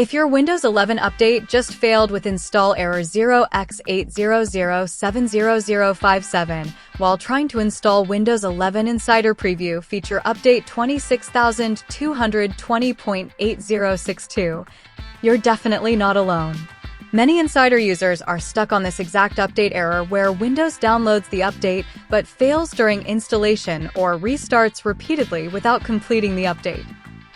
If your Windows 11 update just failed with install error 0x80070057 while trying to install Windows 11 Insider Preview feature update 26220.8062, you're definitely not alone. Many Insider users are stuck on this exact update error where Windows downloads the update but fails during installation or restarts repeatedly without completing the update.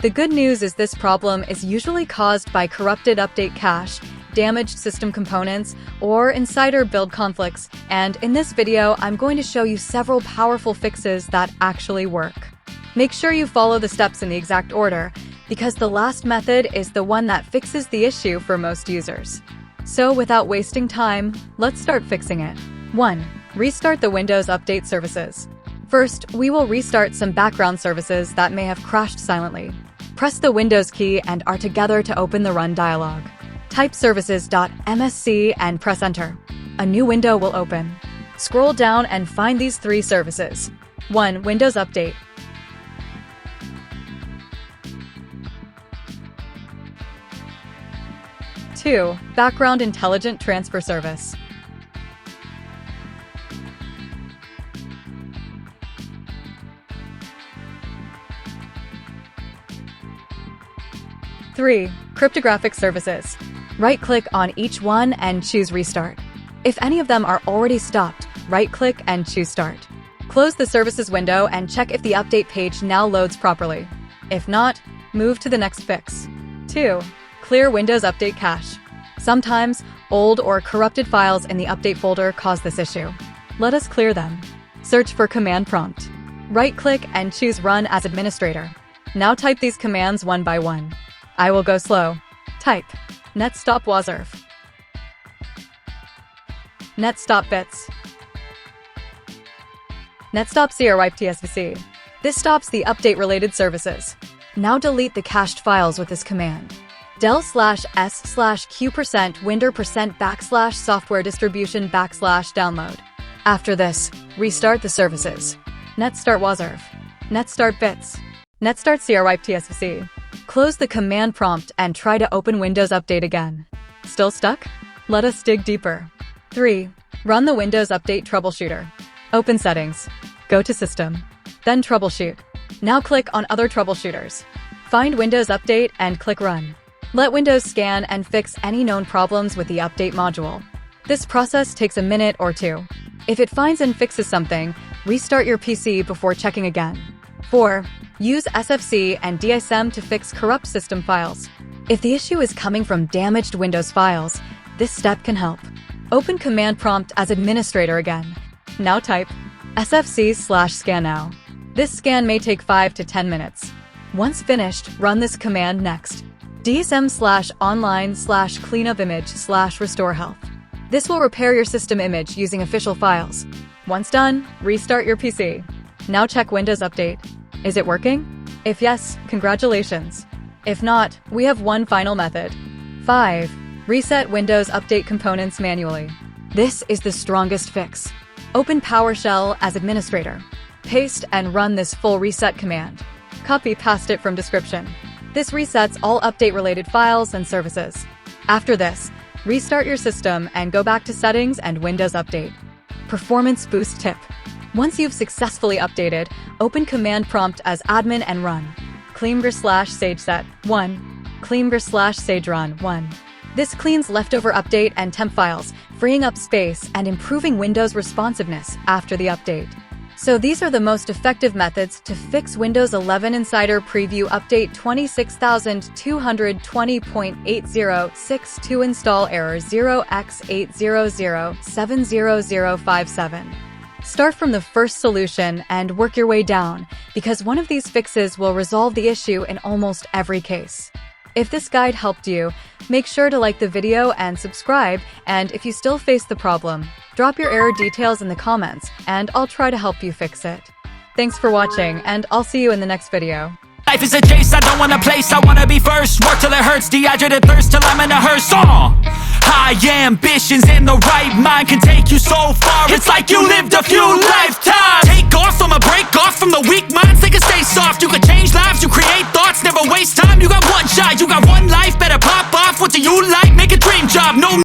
The good news is this problem is usually caused by corrupted update cache, damaged system components, or insider build conflicts, and in this video, I'm going to show you several powerful fixes that actually work. Make sure you follow the steps in the exact order, because the last method is the one that fixes the issue for most users. So without wasting time, let's start fixing it. 1. Restart the Windows Update services. First, we will restart some background services that may have crashed silently. Press the Windows key and R together to open the Run dialog. Type services.msc and press Enter. A new window will open. Scroll down and find these three services. 1. Windows Update. 2. Background Intelligent Transfer Service. 3. Cryptographic services. Right-click on each one and choose Restart. If any of them are already stopped, right-click and choose Start. Close the services window and check if the update page now loads properly. If not, move to the next fix. 2. Clear Windows Update cache. Sometimes, old or corrupted files in the update folder cause this issue. Let us clear them. Search for Command Prompt. Right-click and choose Run as Administrator. Now type these commands one by one. I will go slow. Type netstop wazrf, netstop bits, netstop criptsvc. This stops the update-related services. Now delete the cached files with this command. del/s/q%winder%\software distribution /download. After this, restart the services. netstart wazrf, netstart bits, netstart criptsvc. Close the command prompt and try to open Windows Update again. Still stuck? Let us dig deeper. 3. Run the Windows Update Troubleshooter. Open Settings. Go to System. Then Troubleshoot. Now click on Other Troubleshooters. Find Windows Update and click Run. Let Windows scan and fix any known problems with the Update module. This process takes a minute or two. If it finds and fixes something, restart your PC before checking again. 4. Use SFC and DISM to fix corrupt system files. If the issue is coming from damaged Windows files, this step can help. Open Command Prompt as Administrator again. Now type sfc/scan now. This scan may take 5 to 10 minutes. Once finished, run this command next. dsm/online/cleanupimage/restore health. This will repair your system image using official files. Once done, restart your PC. Now check Windows Update. Is it working? If yes, congratulations. If not, we have one final method. 5. Reset Windows Update components manually. This is the strongest fix. Open PowerShell as Administrator. Paste and run this full reset command. Copy-paste it from description. This resets all update-related files and services. After this, restart your system and go back to Settings and Windows Update. Performance Boost Tip. Once you've successfully updated, open Command Prompt as Admin and run. cleanver/sageset 1. cleanver/sagerun 1. This cleans leftover update and temp files, freeing up space and improving Windows responsiveness after the update. So these are the most effective methods to fix Windows 11 Insider Preview Update 26220.8062 install error 0x80070057. Start from the first solution and work your way down, because one of these fixes will resolve the issue in almost every case. If this guide helped you, make sure to like the video and subscribe, and if you still face the problem, drop your error details in the comments, and I'll try to help you fix it. Thanks for watching, and I'll see you in the next video. Life is a chase, I don't want a place, I wanna be first. Work till it hurts, dehydrated thirst till I'm in a hearse. High ambitions and the right mind can take you so far. It's like you lived a few lifetimes. Take off from a break off from the weak minds, they can stay soft. You can change lives, you create thoughts, never waste time. You got one shot, you got one life, better pop up. No